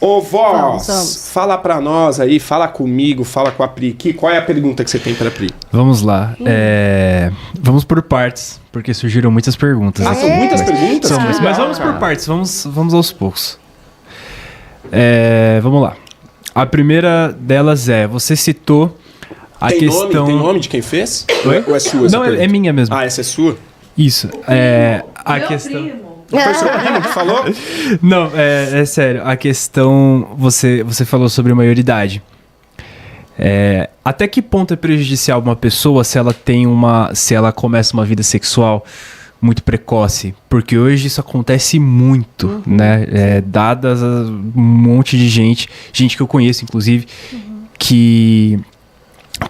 Ô, Voz, Vamos. fala pra nós aí, fala comigo, fala com a Pri. Qual é a pergunta que você tem pra Pri? Vamos lá. Vamos por partes, porque surgiram muitas perguntas. Ah, aqui. são muitas perguntas? São muitas, mas Legal, vamos cara. por partes, vamos aos poucos. Vamos lá. A primeira delas você citou a Tem questão... nome de quem fez? Oi? Ou é sua essa Não, pergunta? é minha mesmo. Ah, essa é sua? Isso. A questão... Primo. Foi seu primo que falou? Não, é sério. A questão... Você falou sobre maioridade. Até que ponto é prejudicial uma pessoa se ela começa uma vida sexual muito precoce? Porque hoje isso acontece muito, né? Dadas um monte de gente que eu conheço, inclusive, que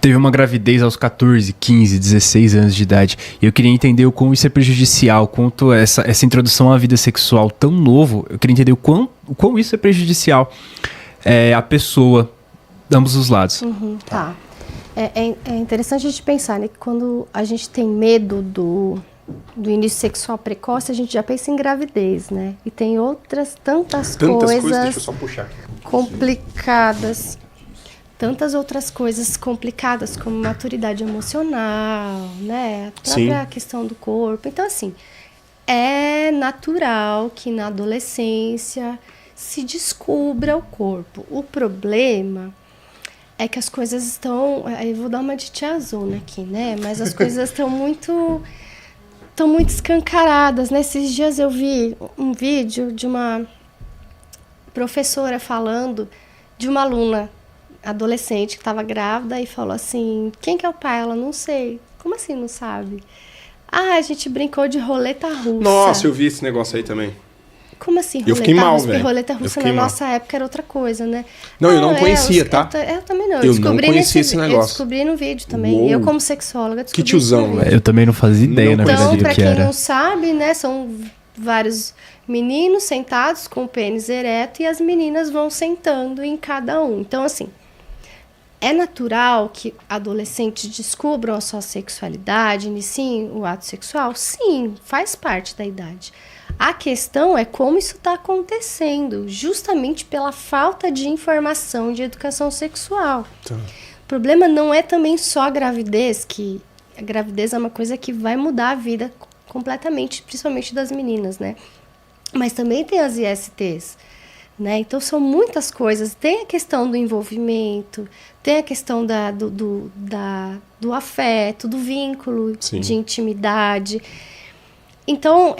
teve uma gravidez aos 14, 15, 16 anos de idade. E eu queria entender o quão isso é prejudicial, quanto essa introdução à vida sexual tão novo, eu queria entender o quão isso é prejudicial à pessoa, ambos os lados. Tá. É interessante a gente pensar, né, que quando a gente tem medo do início sexual precoce, a gente já pensa em gravidez, né? E tem tantas coisas Deixa eu só puxar aqui. complicadas. Tantas outras coisas complicadas, como maturidade emocional, né? A própria questão do corpo. Então, assim, é natural que na adolescência se descubra o corpo. O problema é que as coisas estão... Eu vou dar uma de tiazona aqui, né? Mas as coisas estão muito escancaradas, né? Esses dias eu vi um vídeo de uma professora falando de uma aluna adolescente que estava grávida e falou assim, quem que é o pai? Ela, não sei. Como assim não sabe? Ah, a gente brincou de roleta russa. Nossa, eu vi esse negócio aí também. Como assim roleta Eu fiquei mal, russa? Porque velho. roleta Eu russa fiquei na mal. nossa época era outra coisa, né? Não, eu não conhecia, tá? Eu também não. Eu não conhecia esse Eu negócio. descobri no vídeo também. Uou. Eu, como sexóloga, descobri. Que tiozão, no velho. vídeo. Eu também não fazia ideia, Não na Então, verdade, do pra que quem era. não sabe, né, são vários meninos sentados com o pênis ereto e as meninas vão sentando em cada um. Então, assim, é natural que adolescentes descubram a sua sexualidade, iniciem o ato sexual? Sim, faz parte da idade. A questão é como isso está acontecendo, justamente pela falta de informação de educação sexual. Tá. O problema não é também só a gravidez, que a gravidez é uma coisa que vai mudar a vida completamente, principalmente das meninas, né? Mas também tem as ISTs, né? Então são muitas coisas. Tem a questão do envolvimento, tem a questão do afeto, do vínculo, Sim. de intimidade. Então,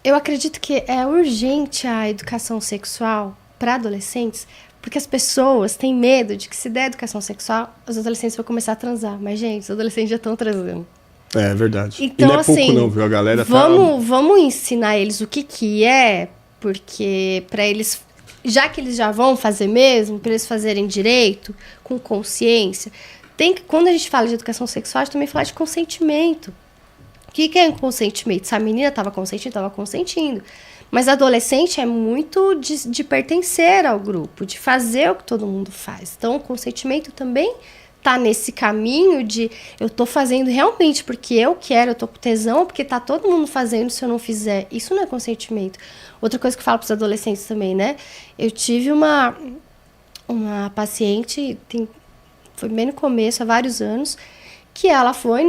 eu acredito que é urgente a educação sexual para adolescentes, porque as pessoas têm medo de que, se der educação sexual, os adolescentes vão começar a transar. Mas, gente, os adolescentes já estão transando. É verdade. Então, e não é pouco assim, não, viu? A galera vamos ensinar eles o que é, porque para eles, já que eles já vão fazer mesmo, para eles fazerem direito, com consciência, quando a gente fala de educação sexual, a gente também fala de consentimento. O que é um consentimento? Se a menina estava consentindo. Mas adolescente é muito de pertencer ao grupo, de fazer o que todo mundo faz. Então, o consentimento também tá nesse caminho de eu tô fazendo realmente porque eu quero, eu tô com tesão, porque tá todo mundo fazendo, se eu não fizer. Isso não é consentimento. Outra coisa que eu falo pros adolescentes também, né? Eu tive uma paciente, foi bem no começo, há vários anos, que ela foi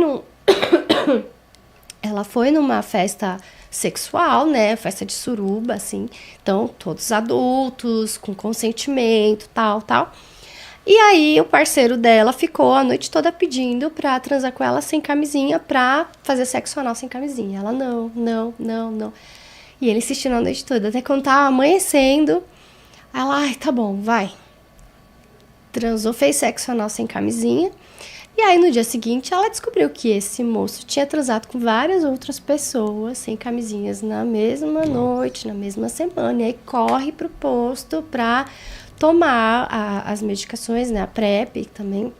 numa festa sexual, né? Festa de suruba, assim. Então, todos adultos, com consentimento, tal. E aí, o parceiro dela ficou a noite toda pedindo pra transar com ela sem camisinha, pra fazer sexo anal sem camisinha. Ela, não. E ele insistindo a noite toda, até quando tava amanhecendo. Ela, ai, tá bom, vai. Transou, fez sexo anal sem camisinha. E aí, no dia seguinte, ela descobriu que esse moço tinha transado com várias outras pessoas sem camisinhas na mesma noite, na mesma semana. E aí, corre pro posto pra tomar as medicações, né? A PrEP também,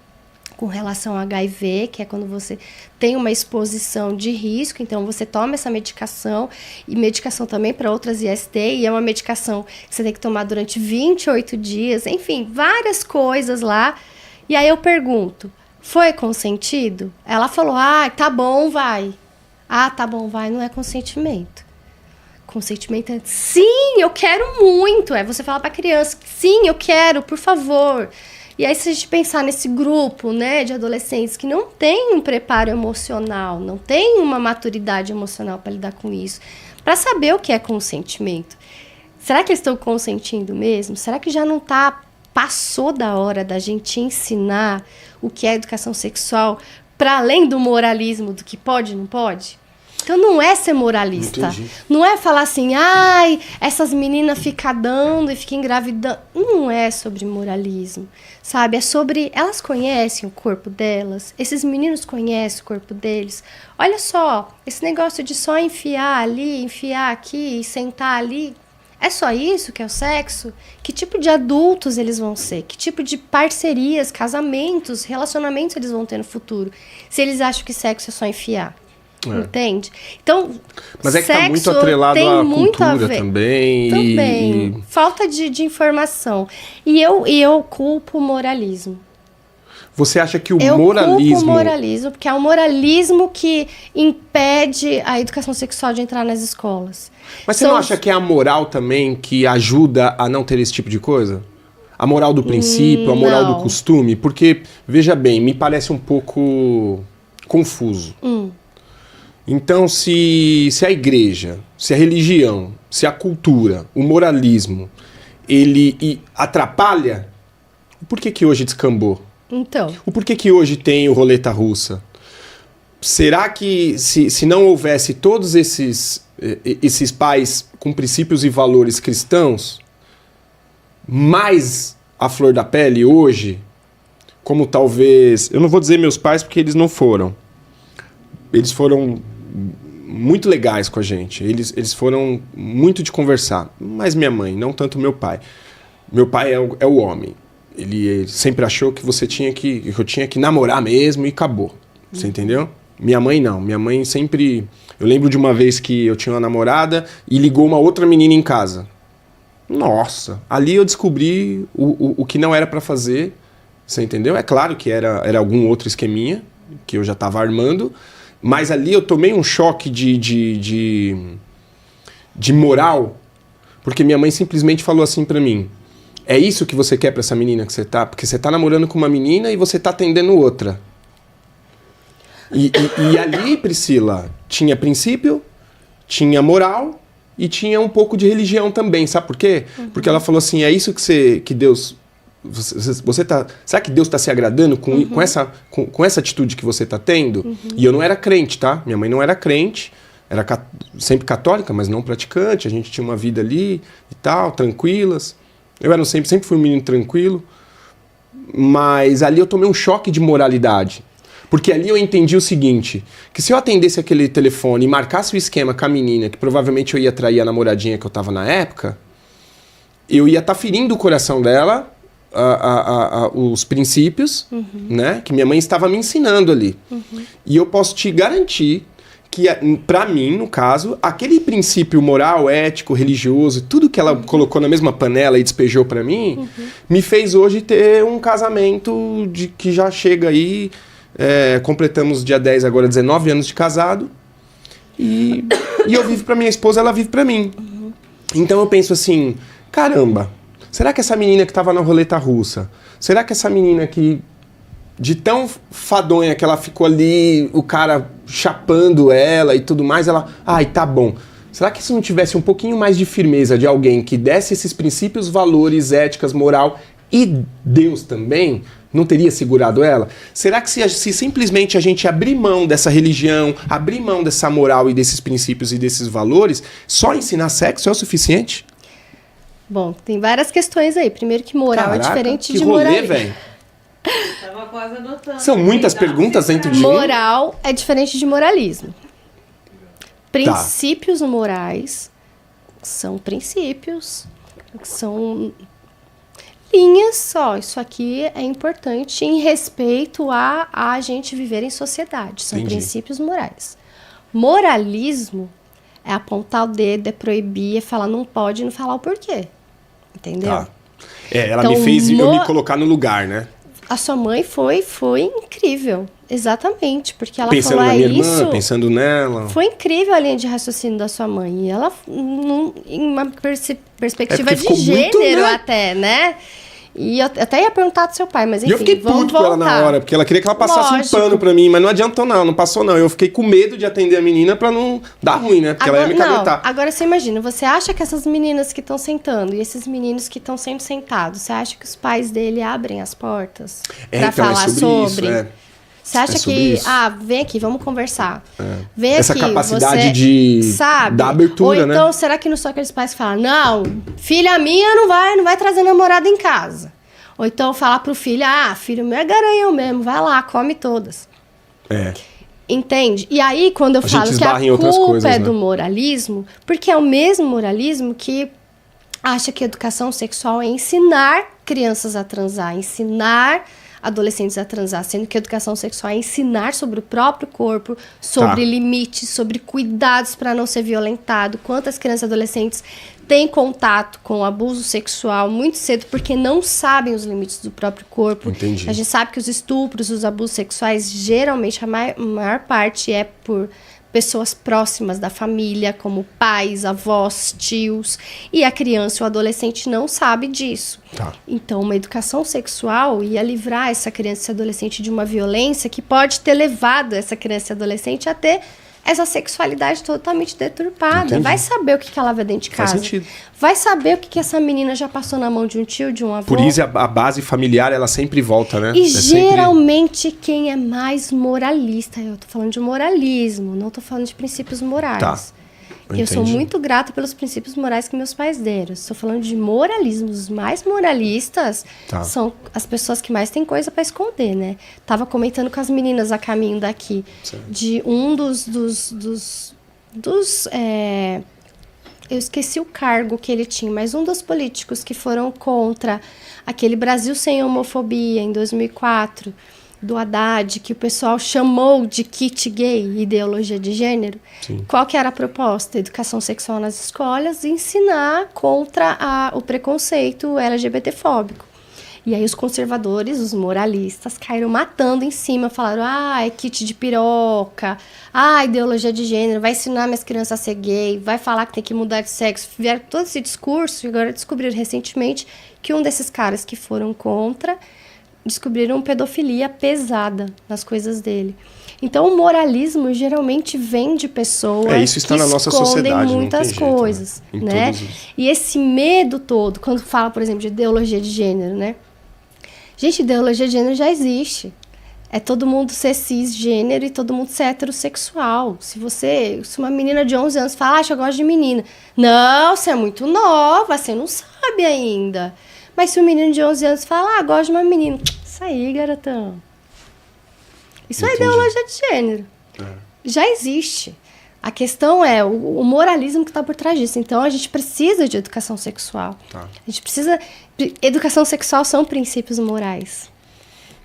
com relação ao HIV, que é quando você tem uma exposição de risco. Então, você toma essa medicação, e medicação também para outras IST, e é uma medicação que você tem que tomar durante 28 dias. Enfim, várias coisas lá. E aí, eu pergunto, foi consentido? Ela falou, tá bom, vai. Tá bom, vai, não é consentimento. Consentimento é sim, eu quero muito. É você falar pra criança, sim, eu quero, por favor. E aí, se a gente pensar nesse grupo, né, de adolescentes que não tem um preparo emocional, não tem uma maturidade emocional para lidar com isso, para saber o que é consentimento. Será que eles estão consentindo mesmo? Será que já não passou da hora da gente ensinar o que é educação sexual para além do moralismo do que pode e não pode? Então não é ser moralista. Entendi. Não é falar assim, ai, essas meninas ficam dando e ficam engravidando. Não é sobre moralismo, sabe? É sobre, elas conhecem o corpo delas, esses meninos conhecem o corpo deles. Olha só, esse negócio de só enfiar ali, enfiar aqui e sentar ali, é só isso que é o sexo? Que tipo de adultos eles vão ser? Que tipo de parcerias, casamentos, relacionamentos eles vão ter no futuro? Se eles acham que sexo é só enfiar. Entende? Então, mas é que tá muito atrelado à cultura também. Também. Falta de informação. E eu culpo o moralismo. Você acha que o Eu moralismo... culpo o moralismo, porque é o moralismo que impede a educação sexual de entrar nas escolas. Mas você não acha que é a moral também que ajuda a não ter esse tipo de coisa? A moral do princípio, a moral do costume? Porque, veja bem, me parece um pouco confuso. Então, se a igreja, se a religião, se a cultura, o moralismo, ele atrapalha, por que hoje descambou? Então. O porquê que hoje tem o roleta russa? Será que se não houvesse todos esses pais com princípios e valores cristãos, mais a flor da pele hoje, como talvez... Eu não vou dizer meus pais porque eles não foram. Eles foram muito legais com a gente. Eles foram muito de conversar. Mas minha mãe, não tanto meu pai. Meu pai é o homem. Ele sempre achou que eu tinha que namorar mesmo e acabou. Você entendeu? Minha mãe não. Minha mãe sempre... Eu lembro de uma vez que eu tinha uma namorada e ligou uma outra menina em casa. Nossa! Ali eu descobri o que não era pra fazer. Você entendeu? É claro que era algum outro esqueminha que eu já tava armando. Mas ali eu tomei um choque de moral, porque minha mãe simplesmente falou assim pra mim: é isso que você quer pra essa menina que você tá? Porque você tá namorando com uma menina e você tá atendendo outra. E ali, Priscila, tinha princípio, tinha moral e tinha um pouco de religião também. Sabe por quê? Porque ela falou assim: é isso que Deus... será que Deus está se agradando com essa atitude que você está tendo? E eu não era crente, tá? Minha mãe não era crente, era sempre católica, mas não praticante. A gente tinha uma vida ali e tal, tranquilas. Eu sempre fui um menino tranquilo. Mas ali eu tomei um choque de moralidade. Porque ali eu entendi o seguinte, que se eu atendesse aquele telefone e marcasse o esquema com a menina, que provavelmente eu ia trair a namoradinha que eu tava na época, eu ia estar ferindo o coração dela, os princípios, né, que minha mãe estava me ensinando ali. E eu posso te garantir que, pra mim, no caso, aquele princípio moral, ético, religioso, tudo que ela colocou na mesma panela e despejou pra mim, me fez hoje ter um casamento que já chega aí, completamos dia 10 agora 19 anos de casado, e eu vivo pra minha esposa, ela vive pra mim. Então eu penso assim, caramba, será que essa menina que estava na roleta russa, será que essa menina que, de tão fadonha que ela ficou ali, o cara chapando ela e tudo mais, ela, ai, tá bom. Será que se não tivesse um pouquinho mais de firmeza de alguém que desse esses princípios, valores, éticas, moral e Deus também, não teria segurado ela? Será que se simplesmente a gente abrir mão dessa religião, abrir mão dessa moral e desses princípios e desses valores, só ensinar sexo é o suficiente? Bom, tem várias questões aí. Primeiro que moral Caraca, é diferente que de rolê, moralismo. velho. Tava quase anotando. São muitas perguntas dentro de um. Moral é diferente de moralismo. Princípios morais são princípios, são linhas só. Isso aqui é importante em respeito a gente viver em sociedade. São Entendi. princípios morais. Moralismo é apontar o dedo, é proibir, é falar não pode e não falar o porquê. Entendeu? Tá. Ela Então, me fez eu me colocar no lugar, né? A sua mãe foi incrível. Exatamente, porque ela Pensando falou, na minha irmã, isso... pensando nela. Foi incrível a linha de raciocínio da sua mãe. E ela, em uma perspectiva porque de ficou muito, gênero né? até, né? E eu até ia perguntar do seu pai, mas E enfim, eu fiquei vamos puto com ela na voltar. hora, porque ela queria que ela passasse Lógico. um pano pra mim, mas não adiantou não passou não. Eu fiquei com medo de atender a menina pra não dar ruim, né? Porque ela ia me caguetar. Agora você imagina, você acha que essas meninas que estão sentando e esses meninos que estão sempre sentados, você acha que os pais dele abrem as portas pra falar sobre? Isso, Você acha sobre que, isso. vem aqui, vamos conversar. Vem Essa aqui, capacidade você de sabe? dar abertura, Ou então, né? será que não são aqueles pais que falam, não, filha minha não vai trazer namorada em casa. Ou então falar pro filho, filho meu é garanhão mesmo, vai lá, come todas. Entende? E aí, quando eu A falo gente que a esbarra em outras culpa coisas, é né? do moralismo, porque é o mesmo moralismo que acha que a educação sexual é ensinar crianças a transar, ensinar adolescentes a transar, sendo que a educação sexual é ensinar sobre o próprio corpo, sobre limites, sobre cuidados para não ser violentado. Quantas crianças e adolescentes têm contato com o abuso sexual muito cedo porque não sabem os limites do próprio corpo. Entendi. A gente sabe que os estupros, os abusos sexuais, geralmente a maior parte é por pessoas próximas da família, como pais, avós, tios, e a criança ou adolescente não sabe disso. Então, uma educação sexual ia livrar essa criança e adolescente de uma violência que pode ter levado essa criança e adolescente a ter essa sexualidade totalmente deturpada. Entendi. Vai saber o que ela vê dentro de Faz casa. sentido. Vai saber o que essa menina já passou na mão de um tio, de um avô. Por isso a base familiar, ela sempre volta, né? E É sempre- geralmente quem é mais moralista, eu tô falando de moralismo, não tô falando de princípios morais. Tá. Eu sou Entendi. muito grata pelos princípios morais que meus pais deram. Estou falando de moralismo. Os mais moralistas Tá. são as pessoas que mais têm coisa para esconder, né? Tava comentando com as meninas a caminho daqui de um eu esqueci o cargo que ele tinha, mas um dos políticos que foram contra aquele Brasil sem homofobia em 2004, do Haddad, que o pessoal chamou de kit gay, ideologia de gênero. Sim. Qual que era a proposta? Educação sexual nas escolas e ensinar contra o preconceito LGBTfóbico. E aí os conservadores, os moralistas, caíram matando em cima, falaram, é kit de piroca, ideologia de gênero, vai ensinar minhas crianças a ser gay, vai falar que tem que mudar de sexo. Vieram todo esse discurso e agora descobriram recentemente que um desses caras que foram contra descobriram pedofilia pesada nas coisas dele. Então, o moralismo geralmente vem de pessoas isso está que na nossa escondem sociedade, não muitas tem jeito, coisas, né? Em né? todos os- E esse medo todo, quando fala, por exemplo, de ideologia de gênero, né? Gente, ideologia de gênero já existe. É todo mundo ser cisgênero e todo mundo ser heterossexual. Se uma menina de 11 anos fala, eu gosto de menina. Não, você é muito nova, você não sabe ainda. Mas se um menino de 11 anos fala, gosto de uma menina. Isso aí, garotão. Isso é Entendi. ideologia de gênero. Já existe. A questão é o moralismo que está por trás disso. Então, a gente precisa de educação sexual. Tá. A gente precisa... Educação sexual são princípios morais.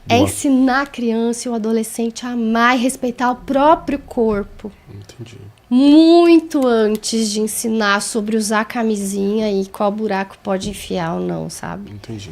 É Boa. ensinar a criança e o adolescente a amar e respeitar o próprio corpo. Entendi. Muito antes de ensinar sobre usar camisinha e qual buraco pode enfiar ou não, sabe? Entendi.